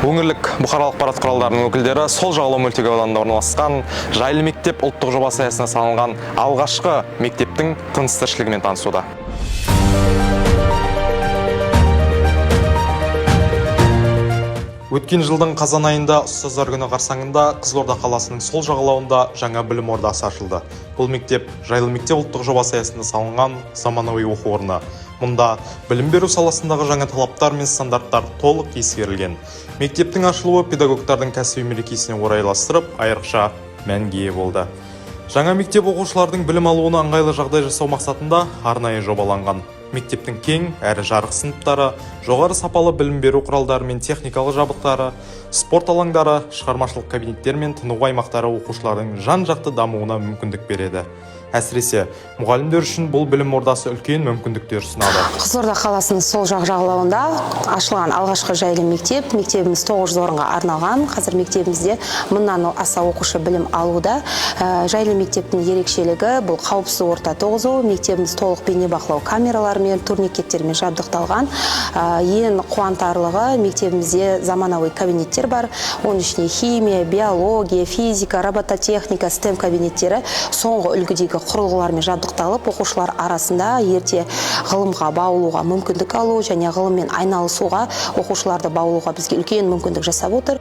Өңірлік бұқаралық ақпарат құралдарының өкілдері сол жағалау мөлтек ауданында орналасқан Жайлы мектеп ұлттық жобасы аясында салынған алғашқы мектептің тыныс-тіршілігімен танысуда. Өткен жылдың қазан айында ұстаздар күні қарсаңында Қызылорда қаласының сол жағалауында жаңа білім ордасы ашылды. Бұл мектеп Жайлы мектеп ұлттық жобасы аясында салынған заманауи оқу орны. Мұнда білім беру саласындағы жаңа талаптар мен стандарттар толық ескерілген. Мектептің ашылуы педагогтардың кәсіби мерекесіне орайластырып, айрықша мәнге ие болды. Жаңа мектеп оқушылардың білім алуына ыңғайлы жағдай жасау мақсатында арнайы жобаланған. Мектептің кең әрі жарық сыныптары, жоғары сапалы білім беру құралдары мен техникалық жабдықтары, спорт алаңдары, шығармашылық кабинеттер мен тынығу аймақтары оқушылардың жан-жақты дамуына мүмкіндік береді. Әсіресе мұғалімдер үшін бұл білім ордасы үлкен мүмкіндіктер ұсынады. Қызылорда қаласының сол жағалауында ашылған алғашқы жайлы мектеп. Мектебіміз 900 орынға арналған. Қазір мектебімізде 1000-нан аса оқушы білім алуда. Жайлы мектептің ерекшелігі бұл қауіпсіз орта туғызу. Мектебіміз толық бейнебақылау камераларымен, турникеттермен жабдықталған. Ең қуантарлығы мектебімізде заманауи кабинеттер бар. Оның ішінде химия, биология, физика, робототехника, STEM кабинеттері соңғы үлгідегі құрылғылармен жабдықталып, оқушылар арасында ерте ғылымға баулуға мүмкіндік алу және ғылыммен айналысуға, оқушыларды баулуға бізге үлкен мүмкіндік жасап отыр.